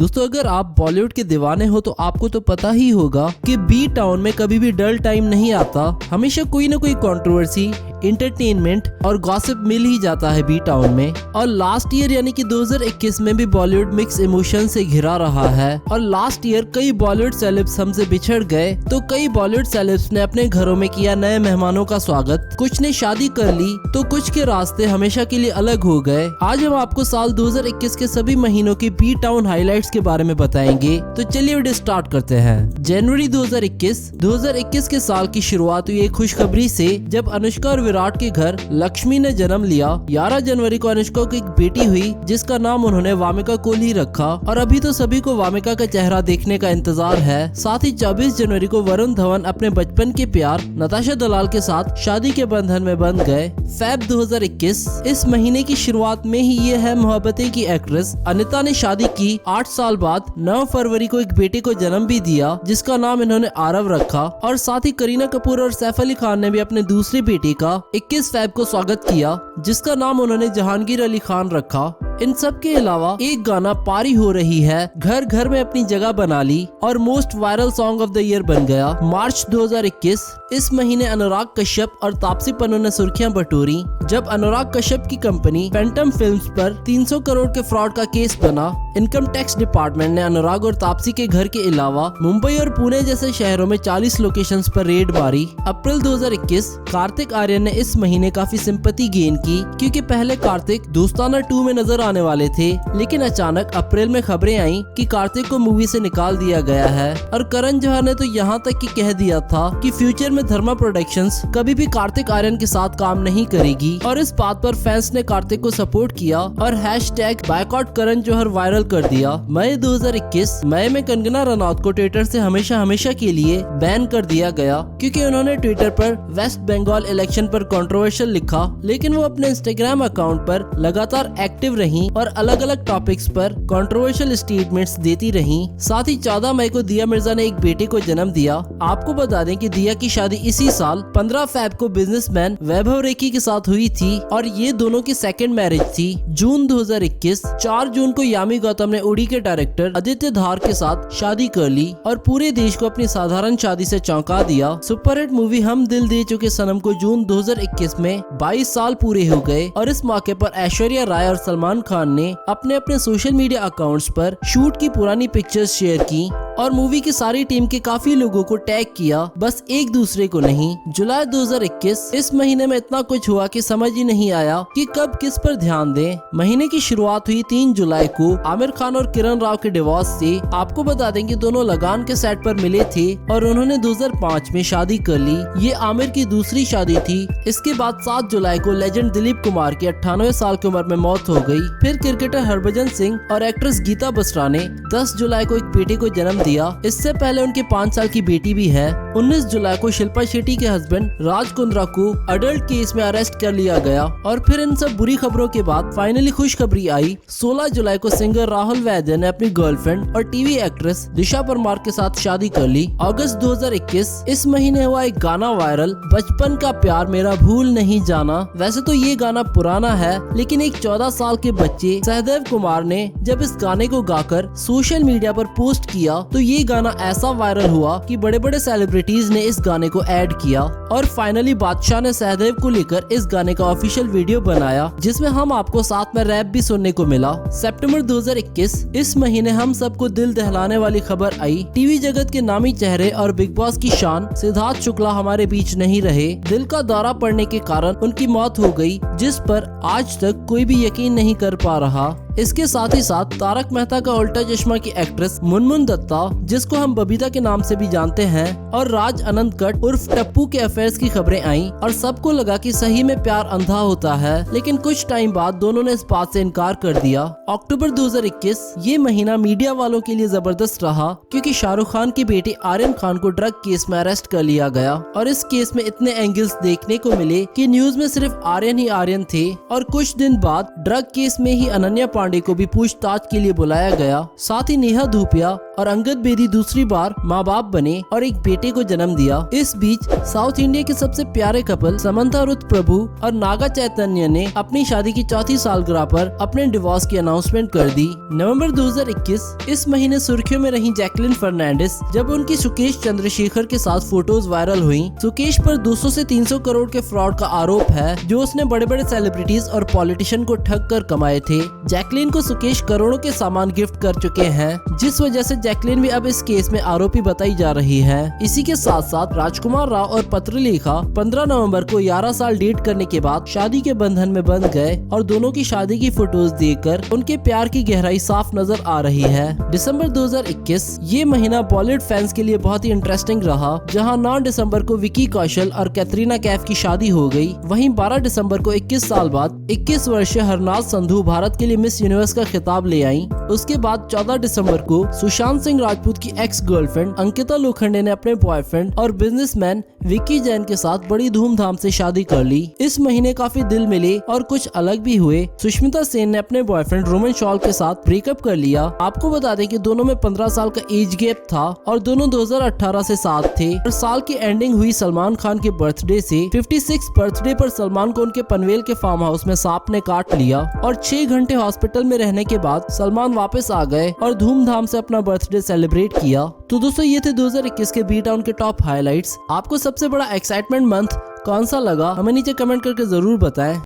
दोस्तों अगर आप बॉलीवुड के दीवाने हो तो आपको तो पता ही होगा कि बी टाउन में कभी भी डल टाइम नहीं आता। हमेशा कोई ना कोई कंट्रोवर्सी, इंटरटेनमेंट और गॉसिप मिल ही जाता है बी टाउन में। और लास्ट ईयर यानी कि 2021 में भी बॉलीवुड मिक्स इमोशन से घिरा रहा है। और लास्ट ईयर कई बॉलीवुड सेलेब्स हमसे बिछड़ गए तो कई बॉलीवुड सेलेब्स ने अपने घरों में किया नए मेहमानों का स्वागत। कुछ ने शादी कर ली तो कुछ के रास्ते हमेशा के लिए अलग हो गए। आज हम आपको साल 2021 के सभी महीनों की बी टाउन हाइलाइट्स के बारे में बताएंगे। तो चलिए वीडियो स्टार्ट करते हैं। जनवरी 2021 के साल की शुरुआत हुई एक खुशखबरी से जब अनुष्का और विराट के घर लक्ष्मी ने जन्म लिया। 11 जनवरी को अनुष्का को एक बेटी हुई जिसका नाम उन्होंने वामिका कोहली रखा। और अभी तो सभी को वामिका का चेहरा देखने का इंतजार है। साथ ही 24 जनवरी को वरुण धवन अपने बचपन के प्यार नताशा दलाल के साथ शादी के बंधन में बंध गए। फेब 2021 इस महीने की शुरुआत में ही ये है मोहब्बतें की एक्ट्रेस अनिता ने शादी की 8 साल बाद 9 फरवरी को एक बेटे को जन्म भी दिया जिसका नाम इन्होंने आरव रखा। और साथ ही करीना कपूर और सैफ अली खान ने भी अपने दूसरे बेटे का 21 फेब को स्वागत किया जिसका नाम उन्होंने जहांगीर अली खान रखा। इन सब के अलावा एक गाना पारी हो रही है घर घर में अपनी जगह बना ली और most viral song of the year बन गया। मार्च 2021 इस महीने अनुराग कश्यप और तापसी पन्नू ने सुर्खियां बटोरी जब अनुराग कश्यप की कंपनी फैंटम फिल्म्स पर 300 करोड़ के फ्रॉड का केस बना। इनकम टैक्स डिपार्टमेंट ने अनुराग और तापसी के घर के अलावा मुंबई और पुणे जैसे शहरों में 40 लोकेशंस पर रेड मारी। अप्रैल 2021 कार्तिक आर्यन ने इस महीने काफी सिंपैथी गेन की क्योंकि पहले कार्तिक दोस्ताना 2 में नजर आने वाले थे, लेकिन अचानक अप्रैल में खबरें आई कि कार्तिक को मूवी से निकाल दिया गया है। और करण जौहर ने तो यहाँ तक कि कह दिया था कि फ्यूचर में धर्मा प्रोडक्शंस कभी भी कार्तिक आर्यन के साथ काम नहीं करेगी। और इस बात पर फैंस ने कार्तिक को सपोर्ट किया और hashtag boycott Karan Johar viral कर दिया। मई 2021 मई में कंगना रनौत को ट्विटर से हमेशा के लिए बैन कर दिया गया क्योंकि उन्होंने ट्विटर पर वेस्ट बंगाल इलेक्शन पर कंट्रोवर्शियल लिखा, लेकिन वो अपने इंस्टाग्राम अकाउंट पर लगातार एक्टिव रहीं और अलग अलग टॉपिक्स पर कंट्रोवर्शियल स्टेटमेंट्स देती रहीं। साथ ही 14 मई को दिया मिर्जा ने एक बेटे को जन्म दिया। आपको बता दें कि दिया की शादी इसी साल 15 फेब को बिजनेसमैन वैभव रेखी के साथ हुई थी और ये दोनों की सेकंड मैरिज थी। जून 2021 4 जून को यामी गौतम ने उड़ी के डायरेक्टर आदित्य धार के साथ शादी कर ली और पूरे देश को अपनी साधारण शादी से चौंका दिया। सुपरहिट मूवी हम दिल दे चुके सनम को जून 2021 में 22 साल पूरे हो गए और इस मौके पर ऐश्वर्या राय और सलमान खान ने अपने सोशल मीडिया अकाउंट्स पर शूट की पुरानी पिक्चर्स शेयर की और मूवी की सारी टीम के काफी लोगों को टैग किया, बस एक दूसरे को नहीं। जुलाई 2021 इस महीने में इतना कुछ हुआ कि समझ ही नहीं आया कि कब किस पर ध्यान दें। महीने की शुरुआत हुई 3 जुलाई को आमिर खान और किरण राव के डिवोर्स से। आपको बता दें कि दोनों लगान के सेट पर मिले थे और उन्होंने 2005 में शादी कर ली। ये आमिर की दूसरी शादी थी। इसके बाद 7 जुलाई को लेजेंड दिलीप कुमार की 98 साल की उम्र में मौत हो गई। फिर क्रिकेटर हरभजन सिंह और एक्ट्रेस गीता बसरा ने 10 जुलाई को एक बेटे को जन्म दिया। इससे पहले उनकी 5 साल की बेटी भी है। 19 जुलाई को शिल्पा शेट्टी के हस्बैंड राज कुंद्रा को अडल्ट केस में अरेस्ट कर लिया गया। और फिर इन सब बुरी खबरों के बाद फाइनली खुशखबरी आई। 16 जुलाई को सिंगर राहुल वैद्य ने अपनी गर्लफ्रेंड और टीवी एक्ट्रेस दिशा परमार के साथ शादी कर ली। अगस्त 2021 इस महीने हुआ एक गाना वायरल, बचपन का प्यार मेरा भूल नहीं जाना। वैसे तो ये गाना पुराना है, लेकिन एक 14 साल के बच्चे सहदेव कुमार ने जब इस गाने को गाकर सोशल मीडिया पर पोस्ट किया तो ये गाना ऐसा वायरल हुआ कि बड़े बड़े सेलिब्रिटीज ने इस गाने को ऐड किया। और फाइनली बादशाह ने सहदेव को लेकर इस गाने का ऑफिशियल वीडियो बनाया जिसमें हम आपको साथ में रैप भी सुनने को मिला। सितंबर 2021 इस महीने हम सबको दिल दहलाने वाली खबर आई। टीवी जगत के नामी चेहरे और बिग बॉस की शान सिद्धार्थ शुक्ला हमारे बीच नहीं रहे। दिल का दौरा पड़ने के कारण उनकी मौत हो गई, जिस पर आज तक कोई भी यकीन नहीं कर पा रहा। इसके साथ ही साथ तारक मेहता का उल्टा चश्मा की एक्ट्रेस मुनमुन दत्ता, जिसको हम बबीता के नाम से भी जानते हैं, और राज अनंत कट उर्फ टप्पू के अफेयर्स की खबरें आईं और सबको लगा कि सही में प्यार अंधा होता है, लेकिन कुछ टाइम बाद दोनों ने इस बात से इनकार कर दिया। अक्टूबर 2021 ये महीना मीडिया वालों के लिए जबरदस्त रहा क्योंकि शाहरुख खान की बेटी आर्यन खान को ड्रग केस में अरेस्ट कर लिया गया और इस केस में इतने एंगल्स देखने को मिले कि न्यूज में सिर्फ आर्यन ही आर्यन थे। और कुछ दिन बाद ड्रग केस में ही अनन्या पांडे पांडे को भी पूछताछ के लिए बुलाया गया। साथ ही नेहा धूपिया और अंगद बेदी दूसरी बार माँ बाप बने और एक बेटे को जन्म दिया। इस बीच साउथ इंडिया के सबसे प्यारे कपल समंथा रुथ प्रभु और नागा चैतन्य ने अपनी शादी की चौथी सालगिरह पर अपने डिवोर्स की अनाउंसमेंट कर दी। नवंबर 2021 इस महीने सुर्खियों में रही जैकलिन फर्नांडिस जब उनकी सुकेश चंद्रशेखर के साथ फोटोज वायरल हुई। सुकेश पर 200 से 300 करोड़ के फ्रॉड का आरोप है जो उसने बड़े बड़े सेलिब्रिटीज और पॉलिटिशियन को ठग कर कमाए थे। जैकलिन को सुकेश करोड़ों के सामान गिफ्ट कर चुके हैं, जिस वजह से जैकलिन भी अब इस केस में आरोपी बताई जा रही है। इसी के साथ साथ राजकुमार राव और पत्रलेखा 15 नवंबर को 11 साल डेट करने के बाद शादी के बंधन में बंध गए और दोनों की शादी की फोटोज देखकर उनके प्यार की गहराई साफ नजर आ रही है। दिसंबर 2021 ये महीना बॉलीवुड फैंस के लिए बहुत ही इंटरेस्टिंग रहा, जहां 9 दिसंबर को विकी कौशल और कैटरीना कैफ की शादी हो गई। वहीं 12 दिसंबर को 21 साल बाद 21 वर्षीय हरनाज संधू भारत के लिए मिस यूनिवर्स का खिताब ले आई। उसके बाद 14 दिसंबर को सुशांत सिंह राजपूत की एक्स गर्लफ्रेंड अंकिता लोखंडे ने अपने बॉयफ्रेंड और बिजनेसमैन विक्की जैन के साथ बड़ी धूमधाम से शादी कर ली। इस महीने काफी दिल मिले और कुछ अलग भी हुए। सुष्मिता सेन ने अपने बॉयफ्रेंड रोमन शॉल के साथ ब्रेकअप कर लिया। आपको बता दें कि दोनों में 15 साल का एज गैप था और दोनों 2018 से साथ थे। और साल की एंडिंग हुई सलमान खान के बर्थडे से। 56 बर्थडे पर सलमान को उनके पनवेल के फार्म हाउस में सांप ने काट लिया और 6 घंटे हॉस्पिटल में रहने के बाद सलमान वापस आ गए और धूमधाम से अपना बर्थडे सेलिब्रेट किया। तो दोस्तों ये थे 2021 के बी टाउन के टॉप हाइलाइट्स। आपको सबसे बड़ा एक्साइटमेंट मंथ कौन सा लगा हमें नीचे कमेंट करके जरूर बताएं।